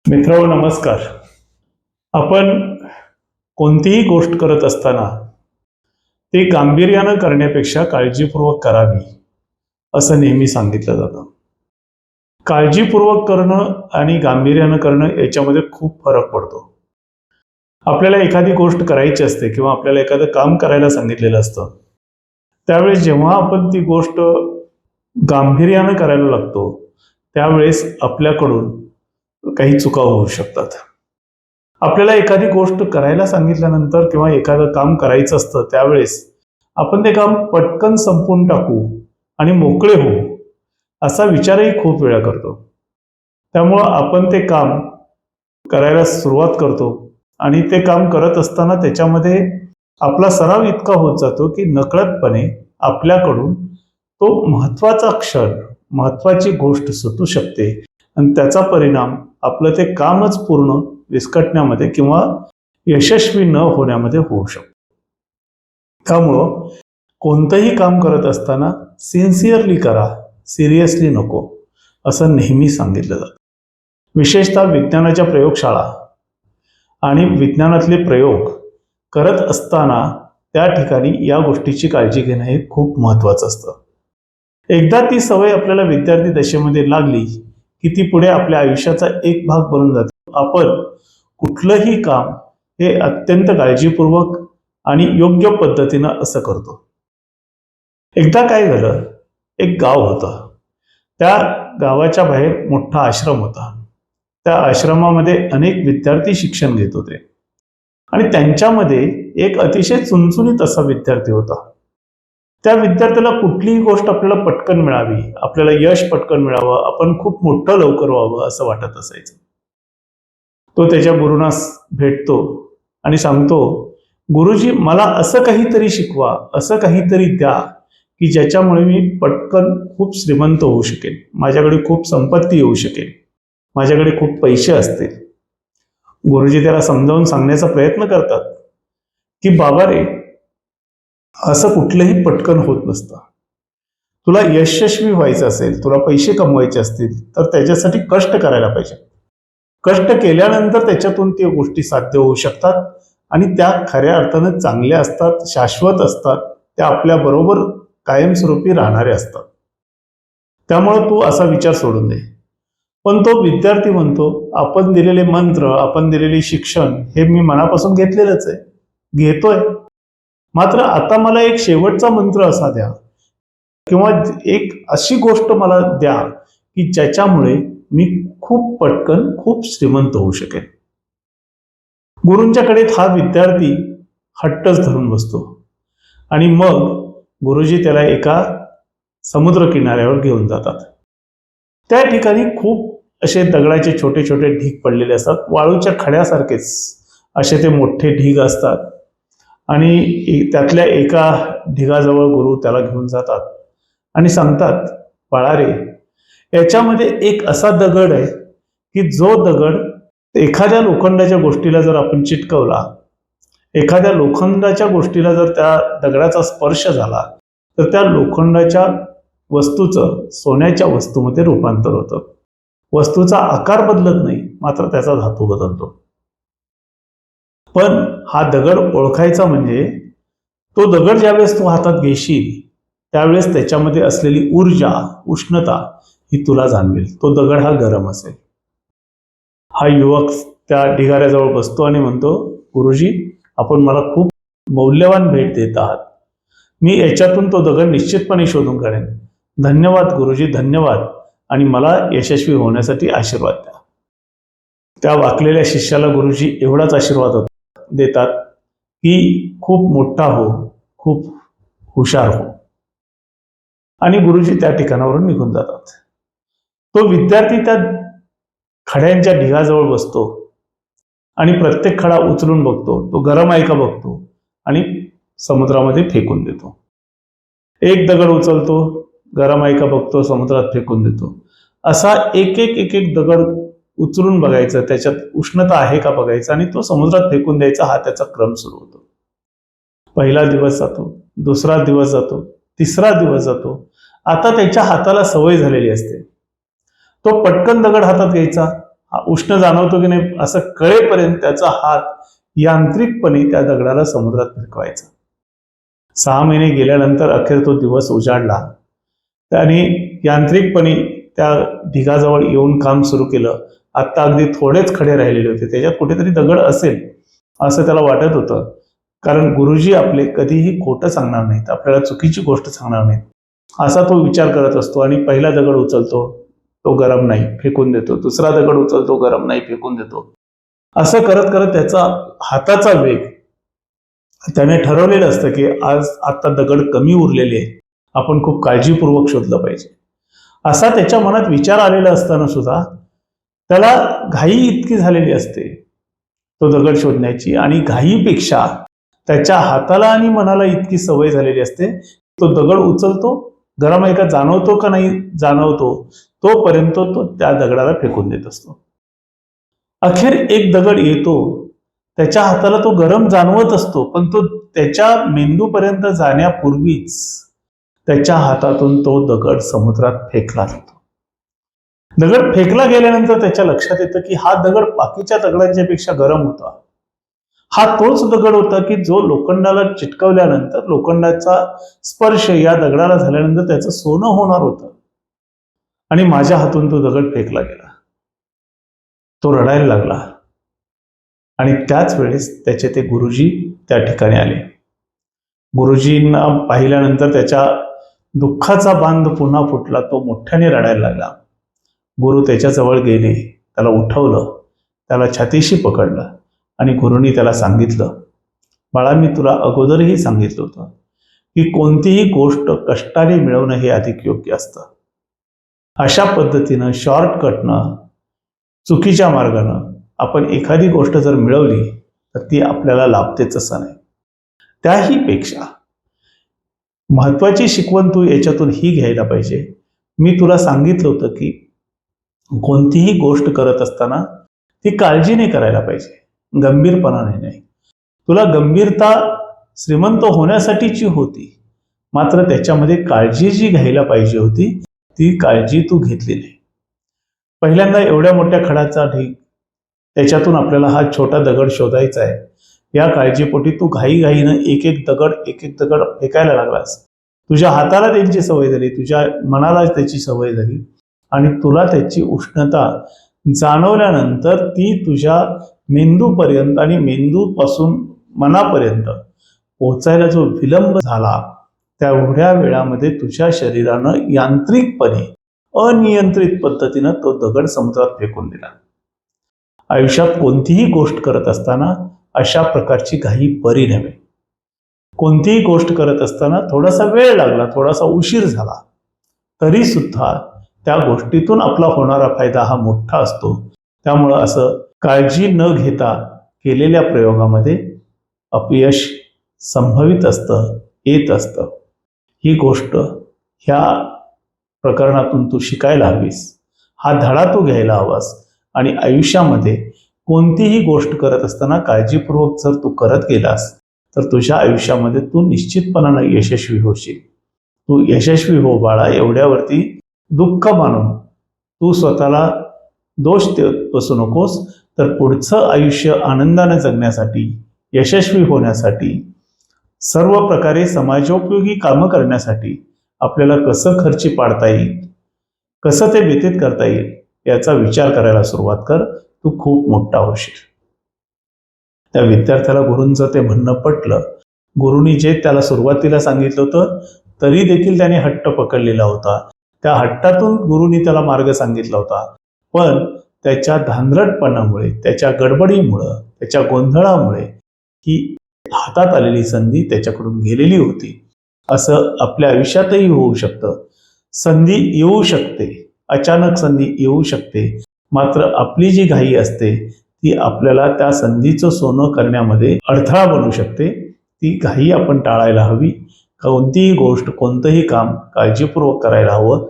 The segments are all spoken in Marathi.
मित्रांनो नमस्कार. आपण कोणतीही गोष्ट करत असताना ते गांभीर्यानं करण्यापेक्षा काळजीपूर्वक करावी असं नेहमी सांगितलं जातं. काळजीपूर्वक करणं आणि गांभीर्यानं करणं याच्यामध्ये खूप फरक पडतो. आपल्याला एखादी गोष्ट करायची असते किंवा आपल्याला एखादं काम करायला सांगितलेलं असतं, त्यावेळेस जेव्हा आपण ती गोष्ट गांभीर्यानं करायला लागतो त्यावेळेस आपल्याकडून काही चुका होऊ शकतात. आपल्याला एखादी गोष्ट करायला सांगितल्यानंतर किंवा एखादं काम करायचं असतं त्यावेळेस आपण ते काम पटकन संपवून टाकू आणि मोकळे होऊ असा विचारही खूप वेळा करतो. त्यामुळं आपण ते काम करायला सुरुवात करतो आणि ते काम करत असताना त्याच्यामध्ये आपला सराव इतका होत जातो की नकळतपणे आपल्याकडून तो महत्त्वाचा क्षण, महत्त्वाची गोष्ट सुटू शकते आणि त्याचा परिणाम आपलं ते कामच पूर्ण विस्कटण्यामध्ये किंवा यशस्वी न होण्यामध्ये होऊ शकतो. त्यामुळं कोणतंही काम करत असताना सिन्सिअरली करा, सिरियसली नको असं नेहमी सांगितलं जातं. विशेषतः विज्ञानाच्या प्रयोगशाळा आणि विज्ञानातले प्रयोग करत असताना त्या ठिकाणी या गोष्टीची काळजी घेणं हे खूप महत्त्वाचं असतं. एकदा ती सवय आपल्याला विद्यार्थी दशेमध्ये लागली की ती पुढे आपल्या आयुष्याचा एक भाग बनून जाते. आपण कुठलंही काम हे अत्यंत काळजीपूर्वक आणि योग्य पद्धतीनं असं करतो. एकदा काय झालं, एक गाव होतं. त्या गावाच्या बाहेर मोठा आश्रम होता. त्या आश्रमामध्ये अनेक विद्यार्थी शिक्षण घेत होते आणि त्यांच्यामध्ये एक अतिशय चुणचुणीत असा विद्यार्थी होता. त्या विद्यार्थ्याला कुठलीही गोष्ट आपल्याला पटकन मिळावी, आपल्याला यश पटकन मिळावं, आपण खूप मोठं लवकर व्हावं असं वाटत असायचं. तो त्याच्या गुरुंना भेटतो आणि सांगतो, गुरुजी मला असं काहीतरी शिकवा, असं काहीतरी द्या की ज्याच्यामुळे मी पटकन खूप श्रीमंत होऊ शकेल, माझ्याकडे खूप संपत्ती येऊ शकेल, माझ्याकडे खूप पैसे असतील. गुरुजी त्याला समजावून सांगण्याचा प्रयत्न करतात की बाबा रे, असं कुठलंही पटकन होत नसतं. तुला यशस्वी व्हायचं असेल, तुला पैसे कमवायचे असतील तर त्याच्यासाठी कष्ट करायला पाहिजे. कष्ट केल्यानंतर त्याच्यातून त्या गोष्टी साध्य होऊ शकतात आणि त्या खऱ्या अर्थानं चांगल्या असतात, शाश्वत असतात, त्या आपल्या बरोबर कायमस्वरूपी राहणारे असतात. त्यामुळे तू असा विचार सोडून दे. पण तो विद्यार्थी म्हणतो, आपण दिलेले मंत्र, आपण दिलेले शिक्षण हे मी मनापासून घेतलेलंच आहे, घेतोय. मात्र आता मला एक शेवटचा मंत्र असा द्या किंवा एक अशी गोष्ट मला द्या की ज्याच्यामुळे मी खूप पटकन खूप श्रीमंत होऊ शकेल. गुरूंच्याकडे हा विद्यार्थी हट्टच धरून बसतो आणि मग गुरुजी त्याला एका समुद्र किनाऱ्यावर घेऊन जातात. त्या ठिकाणी खूप असे दगडाचे छोटे छोटे ढीग पडलेले असतात, वाळूच्या खड्यासारखेच असे ते मोठे ढीग असतात आणि त्यातल्या एका ढिगाजवळ गुरु त्याला घेऊन जातात आणि सांगतात, बाळा रे, याच्यामध्ये एक असा दगड आहे की जो दगड एखाद्या लोखंडाच्या गोष्टीला जर आपण चिटकवला, एखाद्या लोखंडाच्या गोष्टीला जर त्या दगडाचा स्पर्श झाला तर त्या लोखंडाच्या वस्तूचं सोन्याच्या वस्तूमध्ये रूपांतर होतं. वस्तूचा आकार बदलत नाही, मात्र त्याचा धातू बदलतो. पण हा दगड ओळखायचा म्हणजे तो दगड ज्यावेळेस तू हातात घेशील त्यावेळेस त्याच्यामध्ये असलेली ऊर्जा, उष्णता ही तुला जाणवेल. तो दगड हा गरम असेल. हा युवक त्या ढिगाऱ्याजवळ बसतो आणि म्हणतो, गुरुजी आपण मला खूप मौल्यवान भेट देत आहात. मी याच्यातून तो दगड निश्चितपणे शोधून काढेन. धन्यवाद गुरुजी, धन्यवाद, आणि मला यशस्वी होण्यासाठी आशीर्वाद द्या. त्या वाकलेल्या शिष्याला गुरुजी एवढाच आशीर्वाद देतात की खूप मोठा हो, खूप हुशार हो, आणि गुरुजी त्या ठिकाणावरून निघून जातात. तो विद्यार्थी त्या खड्यांच्या ढिगाजवळ बसतो आणि प्रत्येक खडा उचलून बघतो, तो गरम आहे का बघतो आणि समुद्रामध्ये फेकून देतो. एक दगड उचलतो, गरम आहे का बघतो, समुद्रात फेकून देतो. असा एक एक एक एक दगड उचलून बघायचा, त्याच्यात उष्णता आहे का बघायचं आणि तो समुद्रात फेकून द्यायचा, हा त्याचा क्रम सुरू होतो. पहिला दिवस जातो, दुसरा दिवस जातो, तिसरा दिवस जातो. आता त्याच्या हाताला सवय झालेली असते. तो पटकन दगड हातात घ्यायचा, उष्ण जाणवतो की नाही असं कळेपर्यंत त्याचा हात यांत्रिकपणे त्या दगडाला समुद्रात फिरकवायचा. 6 महिने गेल्यानंतर अखेर तो दिवस उजाडला. त्याने यांत्रिकपणे त्या ढिगाजवळ येऊन काम सुरू केलं. आता अगदी थोडेच खडे राहिलेले होते, त्याच्यात कुठेतरी दगड असेल असं त्याला वाटत होतं. कारण गुरुजी आपले कधीही खोटं सांगणार नाहीत, आपल्याला चुकीची गोष्ट सांगणार नाहीत असा तो विचार करत असतो. आणि पहिला दगड उचलतो, तो गरम नाही, फेकून देतो. दुसरा दगड उचलतो, गरम नाही, फेकून देतो. असं करत करत त्याचा हाताचा वेग, त्याने ठरवलेलं असतं की आज आता दगड कमी उरलेले आहे, आपण खूप काळजीपूर्वक शोधलं पाहिजे. असा त्याच्या मनात विचार आलेला असताना सुद्धा त्याला घाई इतकी झालेली असते तो दगड शोधण्याची, आणि घाईपेक्षा त्याच्या हाताला आणि मनाला इतकी सवय झालेली असते. तो दगड उचलतो, गरम आहे का जाणवतो का नाही जाणवतो, तोपर्यंत तो त्या दगडाला फेकून देत असतो. अखेर एक दगड येतो, त्याच्या हाताला तो गरम जाणवत असतो, पण तो त्याच्या मेंदूपर्यंत जाण्यापूर्वीच त्याच्या हातातून तो दगड समुद्रात फेकला जातो. दगड फेकला गेल्यानंतर त्याच्या लक्षात येतं की हा दगड बाकीच्या दगडांच्या पेक्षा गरम होता. हा तोच दगड होता की जो लोखंडाला चिटकवल्यानंतर, लोखंडाचा स्पर्श या दगडाला झाल्यानंतर त्याचं सोनं होणार होतं. आणि माझ्या हातून तो दगड फेकला गेला. तो रडायला लागला. आणि त्याच वेळेस त्याचे ते गुरुजी त्या ठिकाणी आले. गुरुजींना पाहिल्यानंतर त्याच्या दुःखाचा बांध पुन्हा फुटला. तो मोठ्याने रडायला लागला. गुरु त्याच्याजवळ गेले, त्याला उठवलं, त्याला छातीशी पकडलं आणि गुरुनी त्याला सांगितलं, बाळा, मी तुला अगोदरही सांगितलं होतं की कोणतीही गोष्ट कष्टाने मिळवणं हे अधिक योग्य असतं. अशा पद्धतीनं शॉर्टकटनं, चुकीच्या मार्गानं आपण एखादी गोष्ट जर मिळवली तर ती आपल्याला लाभतेच असं नाही. त्याही पेक्षा महत्वाची शिकवण तू याच्यातून ही घ्यायला पाहिजे. मी तुला सांगितलं होतं की कोणतीही गोष्ट करत असताना ती काळजीने करायला पाहिजे, गंभीरपणाने नाही. तुला गंभीरता श्रीमंत होण्यासाठीची होती, मात्र त्याच्यामध्ये काळजी जी घ्यायला पाहिजे होती ती काळजी तू घेतली नाही. पहिल्यांदा एवढ्या मोठ्या खडाचा ढीग, त्याच्यातून आपल्याला हा छोटा दगड शोधायचा आहे, या काळजीपोटी तू घाईघाईनं एक एक दगड फेकायला लागलास. तुझ्या हाताला त्यांची सवय झाली, तुझ्या मनाला त्याची सवय झाली, आणि तुला त्याची उष्णता जाणवल्यानंतर ती तुझ्या मेंदूपर्यंत आणि मेंदूपासून मनापर्यंत पोहोचायला जो विलंब झाला, तेवढ्या वेळामध्ये तुझ्या शरीरानं यांत्रिकपणे, अनियंत्रित पद्धतीनं तो दगड समुद्रात फेकून दिला. आयुष्यात कोणतीही गोष्ट करत असताना अशा प्रकारची घाई बरी नव्हे. कोणतीही गोष्ट करत असताना थोडासा वेळ लागला, थोडासा उशीर झाला, तरी सुद्धा त्या गोष्टीतून आपला होणारा फायदा हा मोठा असतो. त्यामुळं असं काळजी न घेता केलेल्या प्रयोगामध्ये अपयश संभवित असतं, येत असतं. ही गोष्ट ह्या प्रकरणातून तू शिकायला हवीस, हा धडा तू घ्यायला हवास. आणि आयुष्यामध्ये कोणतीही गोष्ट करत असताना काळजीपूर्वक जर तू करत गेलास तर तुझ्या आयुष्यामध्ये तू निश्चितपणानं यशस्वी होशील. तू यशस्वी हो बाळा, एवढ्यावरती दुःख मानून तू स्वतःला दोष देत बसू नकोस. तर पुढचं आयुष्य आनंदाने जगण्यासाठी, यशस्वी होण्यासाठी, सर्व प्रकारे समाजोपयोगी कामं करण्यासाठी आपल्याला कसं खर्ची पाडता येईल, कसं ते व्यतीत करता येईल याचा विचार करायला सुरुवात कर. तू खूप मोठा होशील. त्या विद्यार्थ्याला गुरूंचं ते म्हणणं पटलं. गुरुनी जे त्याला सुरुवातीला सांगितलं होतं तरी देखील त्याने हट्ट पकडलेला होता. त्या हट्टातून गुरुनी त्याला मार्ग सांगितला होता, पण त्याच्या धांदरटपणामुळे, त्याच्या गडबडीमुळं, त्याच्या गोंधळामुळे ही हातात आलेली संधी त्याच्याकडून गेलेली होती. असं आपल्या आयुष्यातही होऊ शकतं. संधी येऊ शकते, अचानक संधी येऊ शकते, मात्र आपली जी घाई असते ती आपल्याला त्या संधीचं सोनं करण्यामध्ये अडथळा बनू शकते. ती घाई आपण टाळायला हवी. कोणतीही गोष्ट, कोणतंही काम काळजीपूर्वक करायला हवं,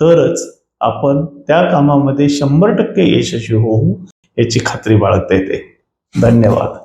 तरच आपण त्या कामामध्ये 100% यशस्वी होऊ याची खात्री बाळगता येते. धन्यवाद.